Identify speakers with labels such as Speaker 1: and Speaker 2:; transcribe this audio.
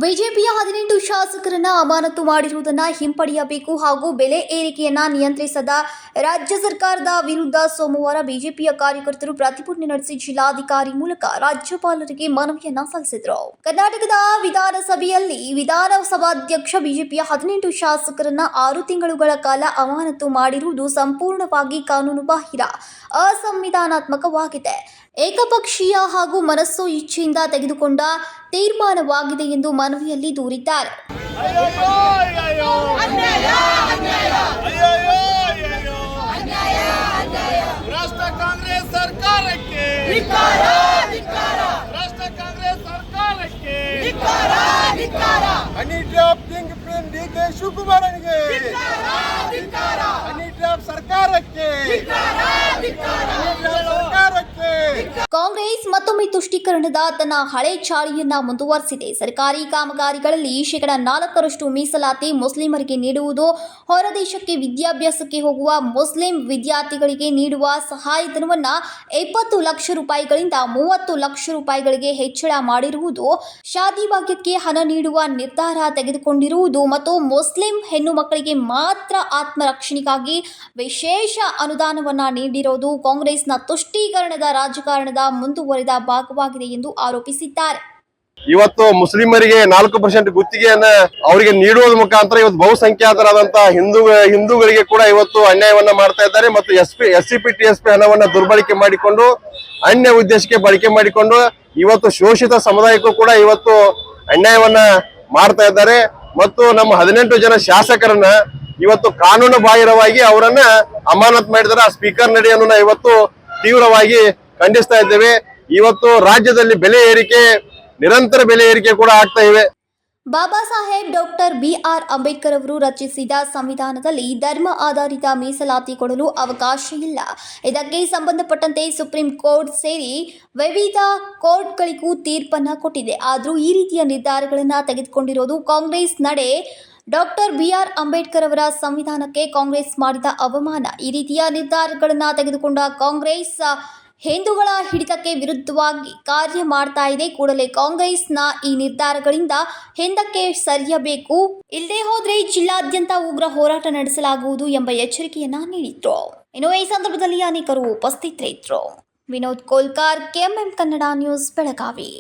Speaker 1: ಬಿಜೆಪಿಯ 18 ಶಾಸಕರನ್ನ ಅಮಾನತು ಮಾಡಿರುವುದನ್ನು ಹಿಂಪಡೆಯಬೇಕು ಹಾಗೂ ಬೆಲೆ ಏರಿಕೆಯನ್ನ ನಿಯಂತ್ರಿಸದ ರಾಜ್ಯ ಸರ್ಕಾರದ ವಿರುದ್ಧ ಸೋಮವಾರ ಬಿಜೆಪಿಯ ಕಾರ್ಯಕರ್ತರು ಪ್ರತಿಭಟನೆ ನಡೆಸಿ ಜಿಲ್ಲಾಧಿಕಾರಿ ಮೂಲಕ ರಾಜ್ಯಪಾಲರಿಗೆ ಮನವಿಯನ್ನ ಸಲ್ಲಿಸಿದರು. ಕರ್ನಾಟಕದ ವಿಧಾನಸಭೆಯಲ್ಲಿ ವಿಧಾನಸಭಾಧ್ಯಕ್ಷ ಬಿಜೆಪಿಯ 18 ಶಾಸಕರನ್ನ 6 ತಿಂಗಳುಗಳ ಕಾಲ ಅಮಾನತು ಮಾಡಿರುವುದು ಸಂಪೂರ್ಣವಾಗಿ ಕಾನೂನು ಬಾಹಿರ, ಅಸಂವಿಧಾನಾತ್ಮಕವಾಗಿದೆ, ಏಕಪಕ್ಷೀಯ ಹಾಗೂ ಮನಸ್ಸು ಇಚ್ಛೆಯಿಂದ ತೆಗೆದುಕೊಂಡ ತೀರ್ಮಾನವಾಗಿದೆ ಎಂದು ಮನವಿಯಲ್ಲಿ ದೂರಿದ್ದಾರೆ. ಕಾಂಗ್ರೆಸ್ ಮತ್ತೊಮ್ಮೆ ತುಷ್ಟೀಕರಣದ ತನ್ನ ಹಳೆ ಚಾಳಿಯನ್ನ ಮುಂದುವರೆಸಿದೆ. ಸರ್ಕಾರಿ ಕಾಮಗಾರಿಗಳಲ್ಲಿ 4% ಮೀಸಲಾತಿ ಮುಸ್ಲಿಮರಿಗೆ ನೀಡುವುದು, ಹೊರದೇಶಕ್ಕೆ ವಿದ್ಯಾಭ್ಯಾಸಕ್ಕೆ ಹೋಗುವ ಮುಸ್ಲಿಂ ವಿದ್ಯಾರ್ಥಿಗಳಿಗೆ ನೀಡುವ ಸಹಾಯಧನವನ್ನ 20 ಲಕ್ಷ ರೂಪಾಯಿಗಳಿಂದ 30 ಲಕ್ಷ ರೂಪಾಯಿಗಳಿಗೆ ಹೆಚ್ಚಳ ಮಾಡಿರುವುದು, ಶಾದಿ ಭಾಗ್ಯಕ್ಕೆ ಹಣ ನೀಡುವ ನಿರ್ಧಾರ ತೆಗೆದುಕೊಂಡಿರುವುದು ಮತ್ತು ಮುಸ್ಲಿಂ ಹೆಣ್ಣು ಮಕ್ಕಳಿಗೆ ಮಾತ್ರ ಆತ್ಮರಕ್ಷಣೆಗಾಗಿ ವಿಶೇಷ ಅನುದಾನವನ್ನ ನೀಡಿರುವುದು ಕಾಂಗ್ರೆಸ್ನ ತುಷ್ಟೀಕರಣದ ರಾಜಕಾರಣದ ಮುಂದುವರಿದ ಭಾಗವಾಗಿದೆ ಎಂದು ಆರೋಪಿಸಿದ್ದಾರೆ.
Speaker 2: ಇವತ್ತು ಮುಸ್ಲಿಮರಿಗೆ 4% ಗುತ್ತಿಗೆಯನ್ನ ಅವರಿಗೆ ನೀಡುವುದರ ಮುಖಾಂತರ ಇವತ್ತು ಬಹುಸಂಖ್ಯಾತರಾದಂತಹ ಹಿಂದೂಗಳಿಗೆ ಕೂಡ ಇವತ್ತು ಅನ್ಯಾಯವನ್ನ ಮಾಡ್ತಾ ಇದ್ದಾರೆ ಮತ್ತು SCP TSP ಹಣವನ್ನ ದುರ್ಬಳಕೆ ಮಾಡಿಕೊಂಡು ಅನ್ಯ ಉದ್ದೇಶಕ್ಕೆ ಬಳಕೆ ಮಾಡಿಕೊಂಡು ಇವತ್ತು ಶೋಷಿತ ಸಮುದಾಯಕ್ಕೂ ಕೂಡ ಇವತ್ತು ಅನ್ಯಾಯವನ್ನ ಮಾಡ್ತಾ ಇದ್ದಾರೆ ಮತ್ತು ನಮ್ಮ 18 ಜನ ಶಾಸಕರನ್ನ ಇವತ್ತು ಕಾನೂನು ಬಾಹಿರವಾಗಿ ಅವರನ್ನ ಅಮಾನತ್ ಮಾಡಿದರೆ ಆ ಸ್ಪೀಕರ್ ನಡೆಯನ್ನು ಇವತ್ತು ತೀವ್ರವಾಗಿ ಖಂಡಿಸ್ತಾ ಇದ್ದೇವೆ. ಇವತ್ತು ರಾಜ್ಯದಲ್ಲಿ ಬೆಲೆ ಏರಿಕೆ, ನಿರಂತರ ಬೆಲೆ ಏರಿಕೆ ಕೂಡ ಆಗ್ತಾ ಇವೆ.
Speaker 1: ಬಾಬಾ ಸಾಹೇಬ್ ಡಾಕ್ಟರ್ BR ಅಂಬೇಡ್ಕರ್ ಅವರು ರಚಿಸಿದ ಸಂವಿಧಾನದಲ್ಲಿ ಧರ್ಮ ಆಧಾರಿತ ಮೀಸಲಾತಿ ಕೊಡಲು ಅವಕಾಶ ಇಲ್ಲ. ಇದಕ್ಕೆ ಸಂಬಂಧಪಟ್ಟಂತೆ ಸುಪ್ರೀಂ ಕೋರ್ಟ್ ಸೇರಿ ವಿವಿಧ ಕೋರ್ಟ್ಗಳಿಗೂ ತೀರ್ಪನ್ನು ಕೊಟ್ಟಿದೆ. ಆದರೂ ಈ ರೀತಿಯ ನಿರ್ಧಾರಗಳನ್ನು ತೆಗೆದುಕೊಂಡಿರೋದು ಕಾಂಗ್ರೆಸ್ ನಡೆ. ಡಾಕ್ಟರ್ BR ಅಂಬೇಡ್ಕರ್ ಅವರ ಸಂವಿಧಾನಕ್ಕೆ ಕಾಂಗ್ರೆಸ್ ಮಾಡಿದ ಅವಮಾನ. ಈ ರೀತಿಯ ನಿರ್ಧಾರಗಳನ್ನು ತೆಗೆದುಕೊಂಡ ಕಾಂಗ್ರೆಸ್ ಹಿಂದೂಗಳ ಹಿಡಿತಕ್ಕೆ ವಿರುದ್ಧವಾಗಿ ಕಾರ್ಯ ಮಾಡ್ತಾ ಇದೆ. ಕೂಡಲೇ ಕಾಂಗ್ರೆಸ್ನ ಈ ನಿರ್ಧಾರಗಳಿಂದ ಹಿಂದಕ್ಕೆ ಸರಿಯಬೇಕು, ಇಲ್ಲದೆ ಹೋದ್ರೆ ಜಿಲ್ಲಾದ್ಯಂತ ಉಗ್ರ ಹೋರಾಟ ನಡೆಸಲಾಗುವುದು ಎಂಬ ಎಚ್ಚರಿಕೆಯನ್ನ ನೀಡಿದ್ರು. ಇನ್ನು ಈ ಸಂದರ್ಭದಲ್ಲಿ ಅನೇಕರು ಉಪಸ್ಥಿತರಿದ್ದರು. Vinod Kolkar, KMM Kannada news, Belagavi.